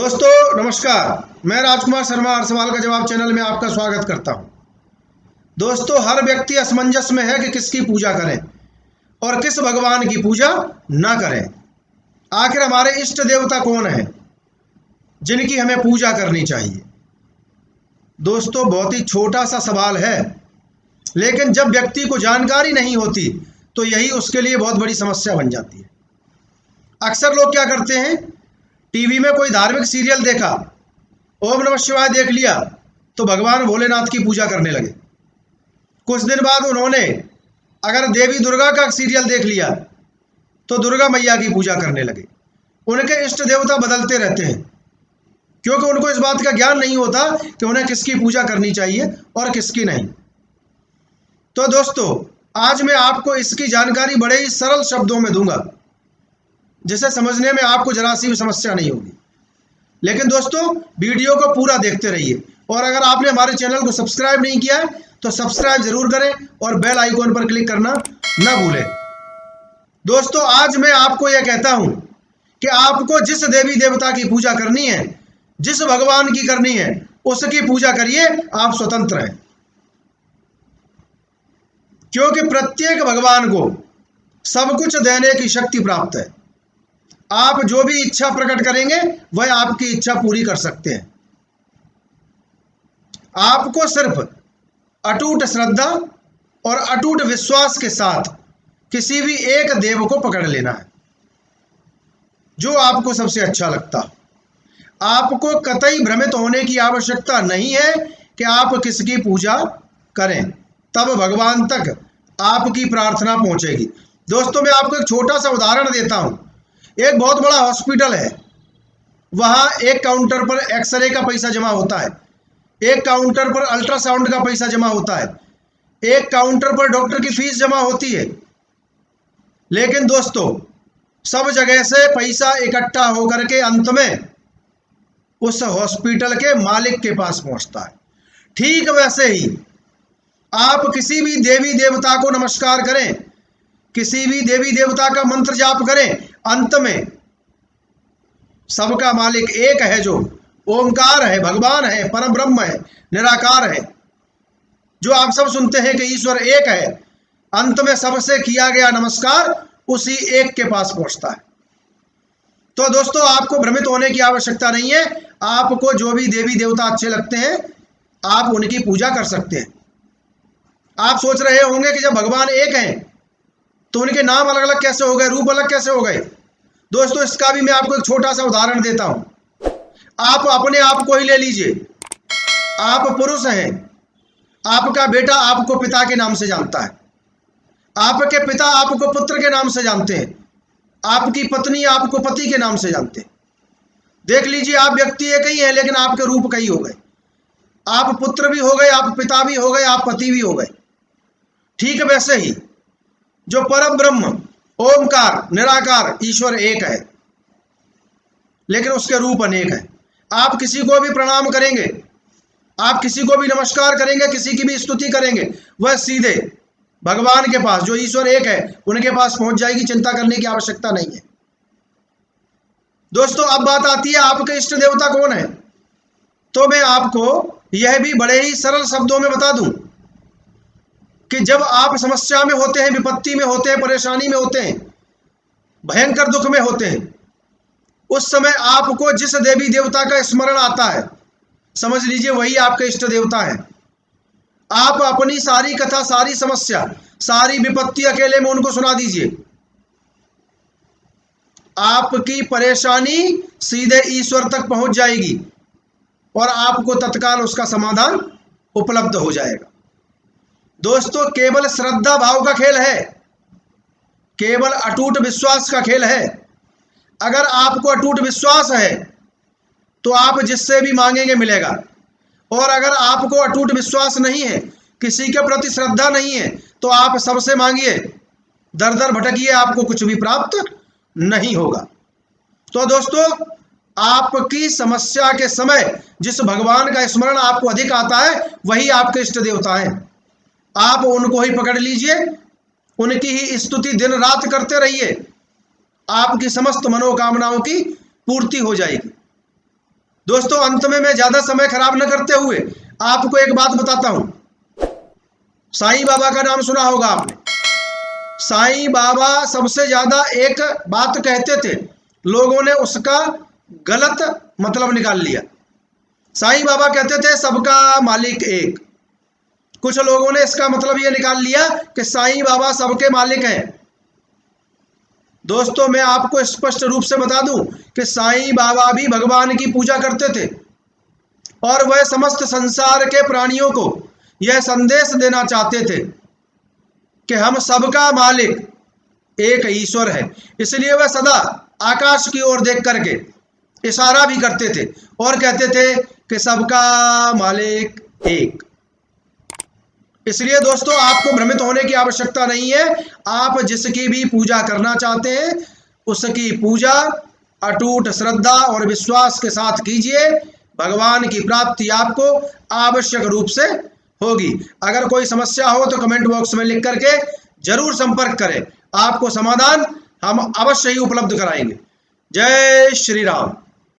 दोस्तों नमस्कार, मैं राजकुमार शर्मा हर सवाल का जवाब चैनल में आपका स्वागत करता हूं। दोस्तों हर व्यक्ति असमंजस में है कि किसकी पूजा करें और किस भगवान की पूजा ना करें। आखिर हमारे इष्ट देवता कौन है जिनकी हमें पूजा करनी चाहिए? दोस्तों बहुत ही छोटा सा सवाल है, लेकिन जब व्यक्ति को जानकारी नहीं होती तो यही उसके लिए बहुत बड़ी समस्या बन जाती है। अक्सर लोग क्या करते हैं, टीवी में कोई धार्मिक सीरियल देखा, ओम नमः शिवाय देख लिया तो भगवान भोलेनाथ की पूजा करने लगे। कुछ दिन बाद उन्होंने अगर देवी दुर्गा का सीरियल देख लिया तो दुर्गा मैया की पूजा करने लगे। उनके इष्ट देवता बदलते रहते हैं क्योंकि उनको इस बात का ज्ञान नहीं होता कि उन्हें किसकी पूजा करनी चाहिए और किसकी नहीं। तो दोस्तों आज मैं आपको इसकी जानकारी बड़े ही सरल शब्दों में दूंगा जिसे समझने में आपको जरा सी भी समस्या नहीं होगी। लेकिन दोस्तों वीडियो को पूरा देखते रहिए और अगर आपने हमारे चैनल को सब्सक्राइब नहीं किया है तो सब्सक्राइब जरूर करें और बेल आइकॉन पर क्लिक करना ना भूलें। दोस्तों आज मैं आपको यह कहता हूं कि आपको जिस देवी देवता की पूजा करनी है, जिस भगवान की करनी है, उसकी पूजा करिए। आप स्वतंत्र हैं क्योंकि प्रत्येक भगवान को सब कुछ देने की शक्ति प्राप्त है। आप जो भी इच्छा प्रकट करेंगे वह आपकी इच्छा पूरी कर सकते हैं। आपको सिर्फ अटूट श्रद्धा और अटूट विश्वास के साथ किसी भी एक देव को पकड़ लेना है जो आपको सबसे अच्छा लगता हो। आपको कतई भ्रमित होने की आवश्यकता नहीं है कि आप किसकी पूजा करें, तब भगवान तक आपकी प्रार्थना पहुंचेगी। दोस्तों मैं आपको एक छोटा सा उदाहरण देता हूं। एक बहुत बड़ा हॉस्पिटल है, वहां एक काउंटर पर एक्सरे का पैसा जमा होता है, एक काउंटर पर अल्ट्रासाउंड का पैसा जमा होता है, एक काउंटर पर डॉक्टर की फीस जमा होती है। लेकिन दोस्तों सब जगह से पैसा इकट्ठा होकर के अंत में उस हॉस्पिटल के मालिक के पास पहुंचता है। ठीक वैसे ही आप किसी भी देवी देवता को नमस्कार करें, किसी भी देवी देवता का मंत्र जाप करें, अंत में सबका मालिक एक है जो ओंकार है, भगवान है, परम ब्रह्म है, निराकार है, जो आप सब सुनते हैं कि ईश्वर एक है। अंत में सबसे किया गया नमस्कार उसी एक के पास पहुंचता है। तो दोस्तों आपको भ्रमित होने की आवश्यकता नहीं है। आपको जो भी देवी देवता अच्छे लगते हैं आप उनकी पूजा कर सकते हैं। आप सोच रहे होंगे कि जब भगवान एक हैं तो उनके नाम अलग अलग कैसे हो गए, रूप अलग कैसे हो गए? दोस्तों इसका भी मैं आपको एक छोटा सा उदाहरण देता हूं। आप अपने आप को ही ले लीजिए। आप पुरुष हैं, आपका बेटा आपको पिता के नाम से जानता है, आपके पिता आपको पुत्र के नाम से जानते हैं, आपकी पत्नी आपको पति के नाम से जानते हैं। देख लीजिए आप व्यक्ति एक ही हैं लेकिन आपके रूप कई हो गए। आप पुत्र भी हो गए, आप पिता भी हो गए, आप पति भी हो गए। ठीक वैसे ही जो परम ब्रह्म ओमकार निराकार ईश्वर एक है लेकिन उसके रूप अनेक है। आप किसी को भी प्रणाम करेंगे, आप किसी को भी नमस्कार करेंगे, किसी की भी स्तुति करेंगे, वह सीधे भगवान के पास जो ईश्वर एक है उनके पास पहुंच जाएगी। चिंता करने की आवश्यकता नहीं है। दोस्तों अब बात आती है आपके इष्ट देवता कौन है। तो मैं आपको यह भी बड़े ही सरल शब्दों में बता दूं कि जब आप समस्या में होते हैं, विपत्ति में होते हैं, परेशानी में होते हैं, भयंकर दुख में होते हैं, उस समय आपको जिस देवी देवता का स्मरण आता है समझ लीजिए वही आपके इष्ट देवता है। आप अपनी सारी कथा, सारी समस्या, सारी विपत्ति अकेले में उनको सुना दीजिए। आपकी परेशानी सीधे ईश्वर तक पहुंच जाएगी और आपको तत्काल उसका समाधान उपलब्ध हो जाएगा। दोस्तों केवल श्रद्धा भाव का खेल है, केवल अटूट विश्वास का खेल है। अगर आपको अटूट विश्वास है तो आप जिससे भी मांगेंगे मिलेगा, और अगर आपको अटूट विश्वास नहीं है, किसी के प्रति श्रद्धा नहीं है, तो आप सबसे मांगिए, दर दर भटकिए, आपको कुछ भी प्राप्त नहीं होगा। तो दोस्तों आपकी समस्या के समय जिस भगवान का स्मरण आपको अधिक आता है वही आपके इष्ट देवता हैं। आप उनको ही पकड़ लीजिए, उनकी ही स्तुति दिन रात करते रहिए, आपकी समस्त मनोकामनाओं की पूर्ति हो जाएगी। दोस्तों अंत में मैं ज्यादा समय खराब न करते हुए आपको एक बात बताता हूं। साईं बाबा का नाम सुना होगा आपने। साईं बाबा सबसे ज्यादा एक बात कहते थे, लोगों ने उसका गलत मतलब निकाल लिया। साईं बाबा कहते थे सबका मालिक एक। कुछ लोगों ने इसका मतलब यह निकाल लिया कि साईं बाबा सबके मालिक हैं। दोस्तों मैं आपको स्पष्ट रूप से बता दूं कि साईं बाबा भी भगवान की पूजा करते थे और वह समस्त संसार के प्राणियों को यह संदेश देना चाहते थे कि हम सबका मालिक एक ईश्वर है। इसलिए वह सदा आकाश की ओर देख करके इशारा भी करते थे और कहते थे कि सबका मालिक एक। इसलिए दोस्तों आपको भ्रमित होने की आवश्यकता नहीं है। आप जिसकी भी पूजा करना चाहते हैं उसकी पूजा अटूट श्रद्धा और विश्वास के साथ कीजिए। भगवान की प्राप्ति आपको आवश्यक रूप से होगी। अगर कोई समस्या हो तो कमेंट बॉक्स में लिख करके जरूर संपर्क करें, आपको समाधान हम अवश्य ही उपलब्ध कराएंगे। जय श्री राम।